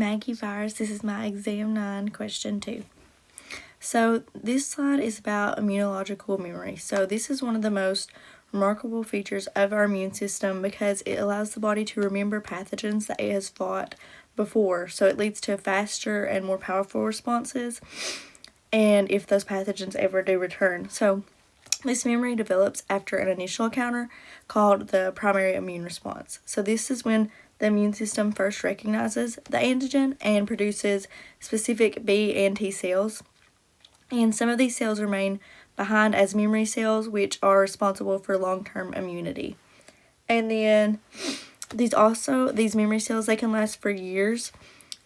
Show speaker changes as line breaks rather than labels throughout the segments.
Maggie virus. This is my exam 9 question 2. So this slide is about immunological memory. So this is one of the most remarkable features of our immune system because it allows the body to remember pathogens that it has fought before. So it leads to faster and more powerful responses, and if those pathogens ever do return. So this memory develops after an initial encounter called the primary immune response. So this is when the immune system first recognizes the antigen and produces specific B and T cells. And some of these cells remain behind as memory cells, which are responsible for long-term immunity. And then these memory cells, they can last for years.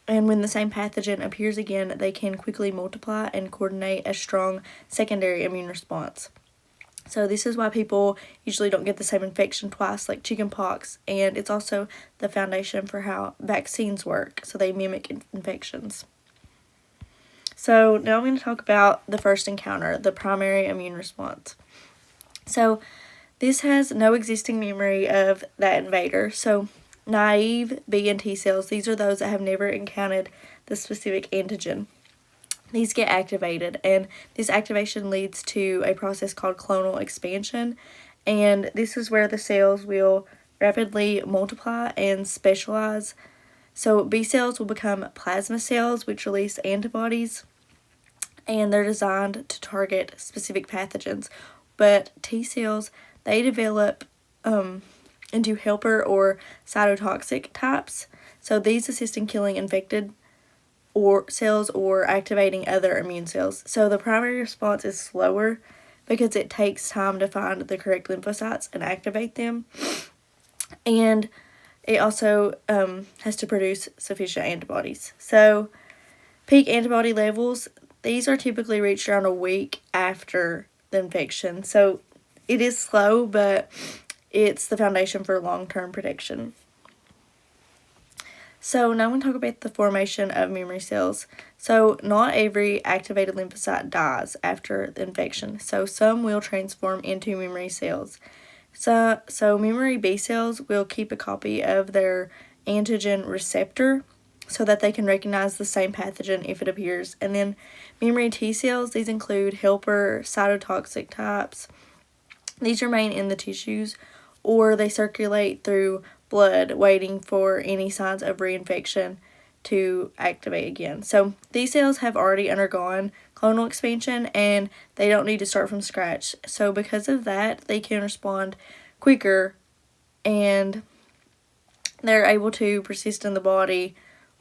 And when the same pathogen appears again, they can quickly multiply and coordinate a strong secondary immune response. So this is why people usually don't get the same infection twice, like chickenpox, and it's also the foundation for how vaccines work, so they mimic infections. So now I'm going to talk about the first encounter, the primary immune response. So this has no existing memory of that invader. So naive B and T cells, these are those that have never encountered the specific antigen. These get activated, and this activation leads to a process called clonal expansion, and this is where the cells will rapidly multiply and specialize. So B cells will become plasma cells, which release antibodies, and they're designed to target specific pathogens. But T cells, they develop into helper or cytotoxic types. So these assist in killing infected or cells or activating other immune cells. So the primary response is slower because it takes time to find the correct lymphocytes and activate them. And it also has to produce sufficient antibodies. So peak antibody levels, these are typically reached around a week after the infection. So it is slow, but it's the foundation for long-term protection. So now I'm going to talk about the formation of memory cells. So not every activated lymphocyte dies after the infection. So some will transform into memory cells. So memory B cells will keep a copy of their antigen receptor so that they can recognize the same pathogen if it appears. And then memory T cells, these include helper, cytotoxic types. These remain in the tissues, or they circulate through blood, waiting for any signs of reinfection to activate again. So these cells have already undergone clonal expansion, and they don't need to start from scratch. So because of that, they can respond quicker, and they're able to persist in the body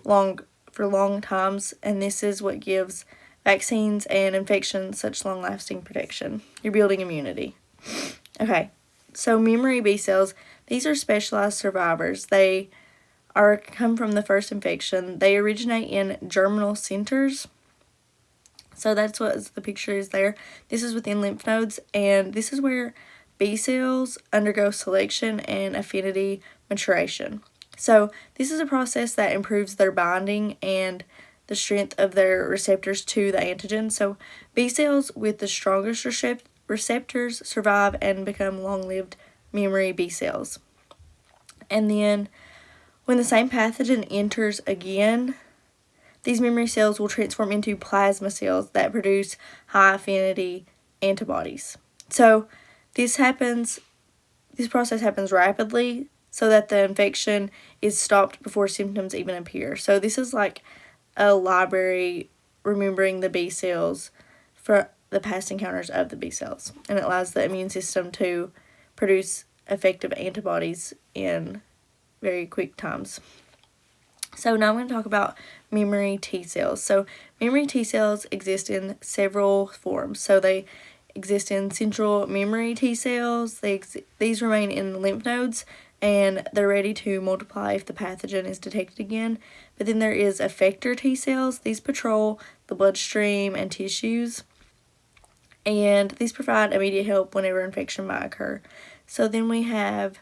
for long times, and this is what gives vaccines and infections such long-lasting protection. You're building immunity. Okay, so memory B cells, these are specialized survivors. They come from the first infection. They originate in germinal centers. So that's what the picture is there. This is within lymph nodes, and this is where B cells undergo selection and affinity maturation. So this is a process that improves their binding and the strength of their receptors to the antigen. So B cells with the strongest receptors survive and become long-lived memory B cells. And then when the same pathogen enters again, these memory cells will transform into plasma cells that produce high-affinity antibodies. So this process happens rapidly so that the infection is stopped before symptoms even appear. So this is like a library remembering the B cells for the past encounters of the B cells, and it allows the immune system to produce effective antibodies in very quick times. So now I'm going to talk about memory T cells. So memory T cells exist in several forms. So they exist in central memory T cells. These remain in the lymph nodes, and they're ready to multiply if the pathogen is detected again. But then there is effector T cells. These patrol the bloodstream and tissues, and these provide immediate help whenever infection might occur. So then we have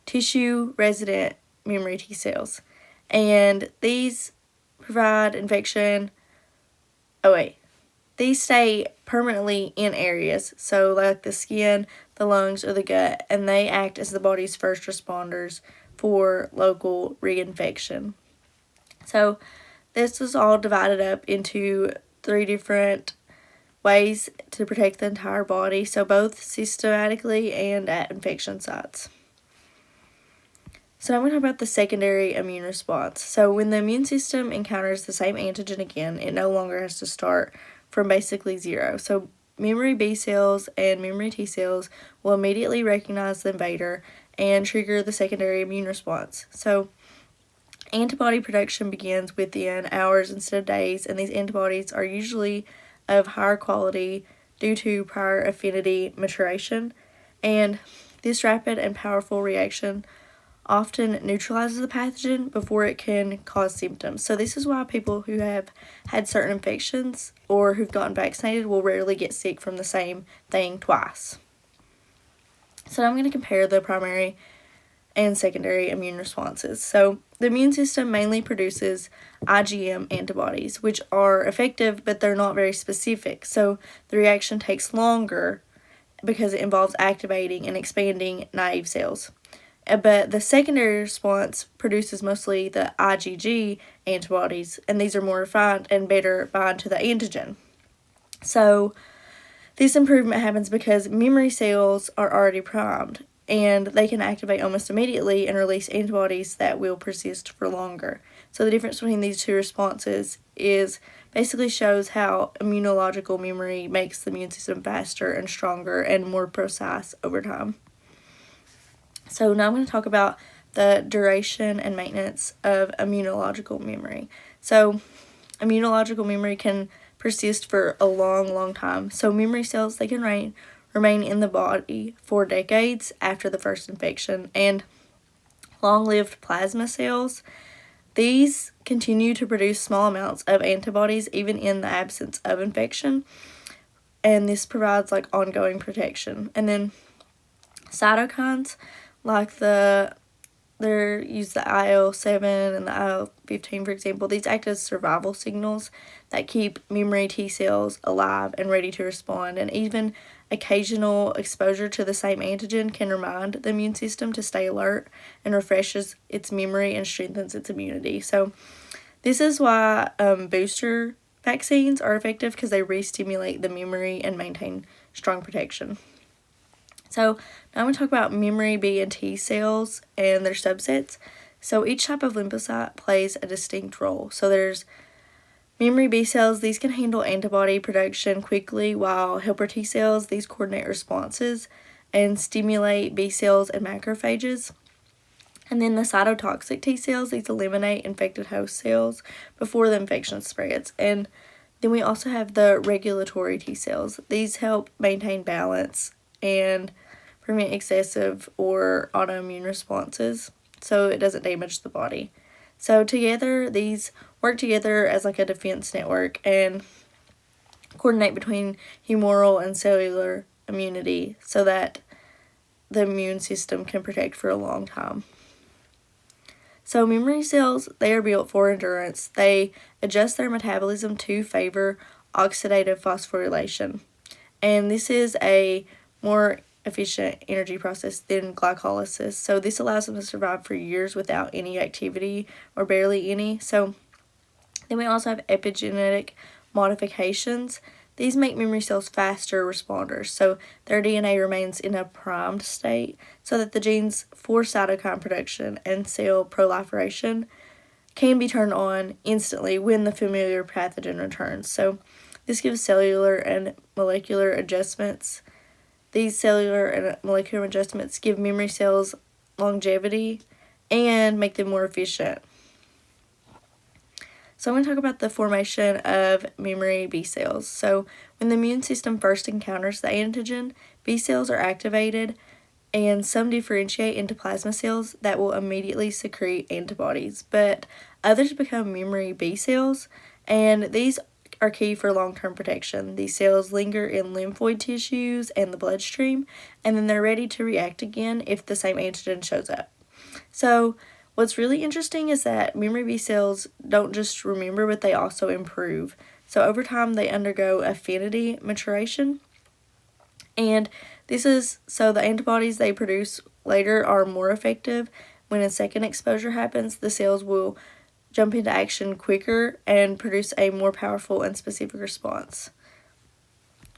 tissue-resident memory T cells, and these provide infection. These stay permanently in areas, so like the skin, the lungs, or the gut, and they act as the body's first responders for local reinfection. So this is all divided up into 3 different ways to protect the entire body, so both systematically and at infection sites. So I'm going to talk about the secondary immune response. So when the immune system encounters the same antigen again, it no longer has to start from basically zero. So memory B cells and memory T cells will immediately recognize the invader and trigger the secondary immune response. So antibody production begins within hours instead of days, and these antibodies are usually of higher quality due to prior affinity maturation, and this rapid and powerful reaction often neutralizes the pathogen before it can cause symptoms. So this is why people who have had certain infections or who've gotten vaccinated will rarely get sick from the same thing twice. So now I'm going to compare the primary and secondary immune responses. So the immune system mainly produces IgM antibodies, which are effective, but they're not very specific. So the reaction takes longer because it involves activating and expanding naive cells. But the secondary response produces mostly the IgG antibodies, and these are more refined and better bind to the antigen. So this improvement happens because memory cells are already primed, and they can activate almost immediately and release antibodies that will persist for longer. So the difference between these two responses is basically shows how immunological memory makes the immune system faster and stronger and more precise over time. So now I'm going to talk about the duration and maintenance of immunological memory. So immunological memory can persist for a long time. So memory cells, they can remain in the body for decades after the first infection. And long-lived plasma cells, these continue to produce small amounts of antibodies even in the absence of infection. And this provides like ongoing protection. And then cytokines, like they're use the IL-7 and the IL-15, for example. These act as survival signals that keep memory T cells alive and ready to respond, and even occasional exposure to the same antigen can remind the immune system to stay alert and refreshes its memory and strengthens its immunity. So this is why booster vaccines are effective, because they re-stimulate the memory and maintain strong protection. So now I'm going to talk about memory B and T cells and their subsets. So each type of lymphocyte plays a distinct role. So there's memory B cells, these can handle antibody production quickly, while helper T cells, these coordinate responses and stimulate B cells and macrophages. And then the cytotoxic T cells, these eliminate infected host cells before the infection spreads. And then we also have the regulatory T cells. These help maintain balance and prevent excessive or autoimmune responses so it doesn't damage the body. So together, these work together as like a defense network and coordinate between humoral and cellular immunity so that the immune system can protect for a long time. So memory cells, they are built for endurance. They adjust their metabolism to favor oxidative phosphorylation. And this is a more efficient energy process than glycolysis. So this allows them to survive for years without any activity or barely any. So then we also have epigenetic modifications. These make memory cells faster responders. So their DNA remains in a primed state so that the genes for cytokine production and cell proliferation can be turned on instantly when the familiar pathogen returns. So this gives cellular and molecular adjustments. These cellular and molecular adjustments give memory cells longevity and make them more efficient. So I'm going to talk about the formation of memory B cells. So when the immune system first encounters the antigen, B cells are activated and some differentiate into plasma cells that will immediately secrete antibodies. But others become memory B cells, and these are key for long-term protection. These cells linger in lymphoid tissues and the bloodstream, and then they're ready to react again if the same antigen shows up. So what's really interesting is that memory B cells don't just remember, but they also improve. So over time, they undergo affinity maturation, and this is so the antibodies they produce later are more effective when a second exposure happens, the cells will jump into action quicker and produce a more powerful and specific response.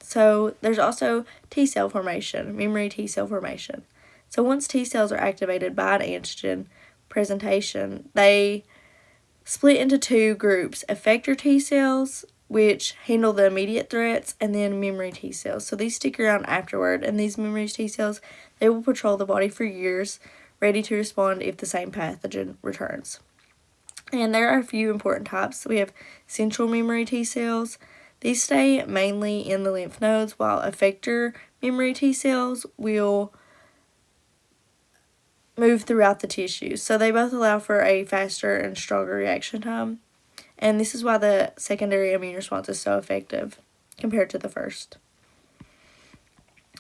So there's also T cell formation, memory T cell formation. So once T cells are activated by an antigen presentation, they split into two groups: effector T cells, which handle the immediate threats, and then memory T cells. So these stick around afterward, and these memory T cells, they will patrol the body for years, ready to respond if the same pathogen returns. And there are a few important types. We have central memory T cells. These stay mainly in the lymph nodes, while effector memory T cells will move throughout the tissue. So they both allow for a faster and stronger reaction time. And this is why the secondary immune response is so effective compared to the first.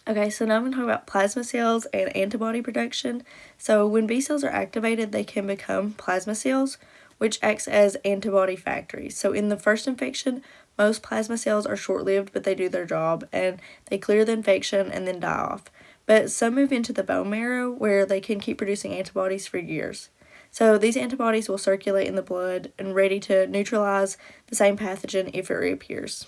Okay, so now I'm going to talk about plasma cells and antibody production. So when B cells are activated, they can become plasma cells, which acts as antibody factories. So in the first infection, most plasma cells are short-lived, but they do their job, and they clear the infection and then die off. But some move into the bone marrow, where they can keep producing antibodies for years. So these antibodies will circulate in the blood and ready to neutralize the same pathogen if it reappears.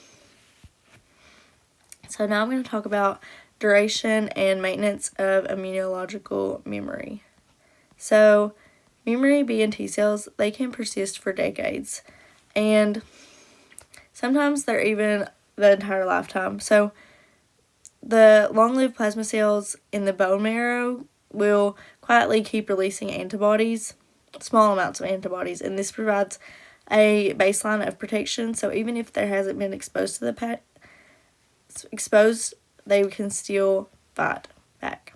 So now I'm going to talk about duration and maintenance of immunological memory. So memory B and T cells, they can persist for decades, and sometimes they're even the entire lifetime. So the long-lived plasma cells in the bone marrow will quietly keep releasing antibodies, small amounts of antibodies, and this provides a baseline of protection. So even if there hasn't been exposed to the they can still fight back.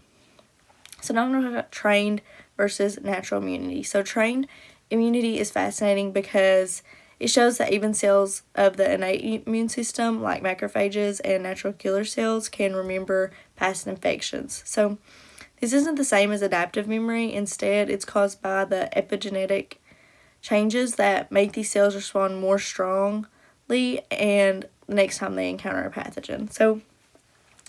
So now I'm going to talk about trained versus natural immunity. So trained immunity is fascinating because it shows that even cells of the innate immune system, like macrophages and natural killer cells, can remember past infections. So this isn't the same as adaptive memory. Instead, it's caused by the epigenetic changes that make these cells respond more strongly and the next time they encounter a pathogen. So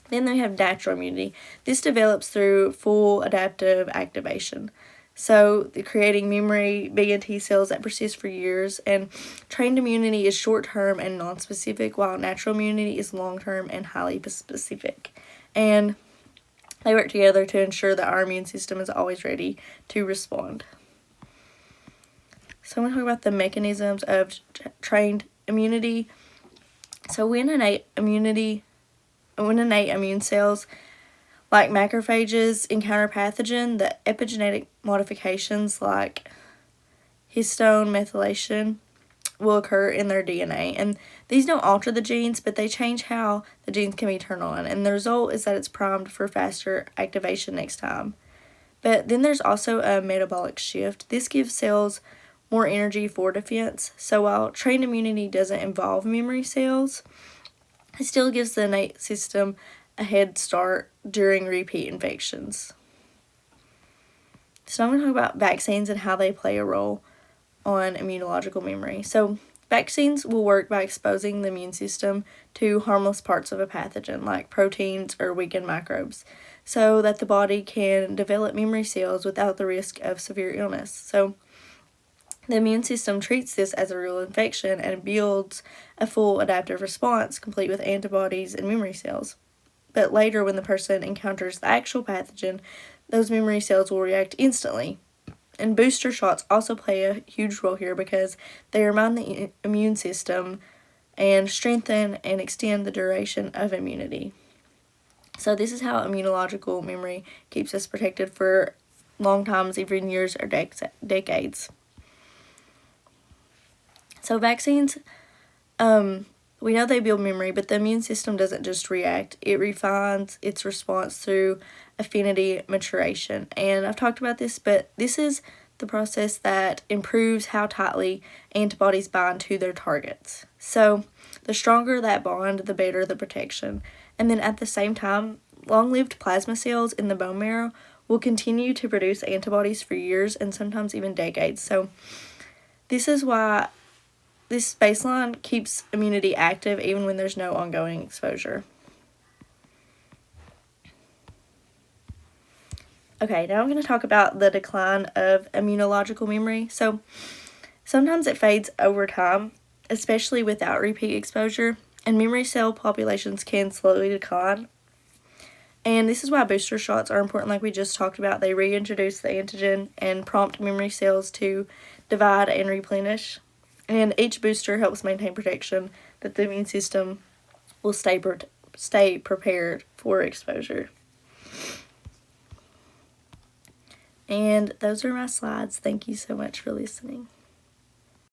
then they have natural immunity. This develops through full adaptive activation. So creating memory B and T cells that persist for years, and trained immunity is short-term and non-specific, while natural immunity is long-term and highly specific. And they work together to ensure that our immune system is always ready to respond. So I'm going to talk about the mechanisms of trained immunity. So when innate immune cells like macrophages encounter pathogen, the epigenetic modifications like histone methylation will occur in their DNA. And these don't alter the genes, but they change how the genes can be turned on. And the result is that it's primed for faster activation next time. But then there's also a metabolic shift. This gives cells more energy for defense. So while trained immunity doesn't involve memory cells, it still gives the innate system a head start during repeat infections. So I'm going to talk about vaccines and how they play a role on immunological memory. So vaccines will work by exposing the immune system to harmless parts of a pathogen, like proteins or weakened microbes, so that the body can develop memory cells without the risk of severe illness. So the immune system treats this as a real infection and builds a full adaptive response, complete with antibodies and memory cells. But later, when the person encounters the actual pathogen, those memory cells will react instantly. And booster shots also play a huge role here because they remind the immune system and strengthen and extend the duration of immunity. So this is how immunological memory keeps us protected for long times, even years or decades. So vaccines, we know they build memory, but the immune system doesn't just react. It refines its response through affinity maturation. And I've talked about this, but this is the process that improves how tightly antibodies bind to their targets. So the stronger that bond, the better the protection. And then at the same time, long-lived plasma cells in the bone marrow will continue to produce antibodies for years and sometimes even decades. So this is why this baseline keeps immunity active even when there's no ongoing exposure. Okay, now I'm going to talk about the decline of immunological memory. So sometimes it fades over time, especially without repeat exposure, and memory cell populations can slowly decline. And this is why booster shots are important, like we just talked about. They reintroduce the antigen and prompt memory cells to divide and replenish. And each booster helps maintain protection that the immune system will stay prepared for exposure. And those are my slides. Thank you so much for listening.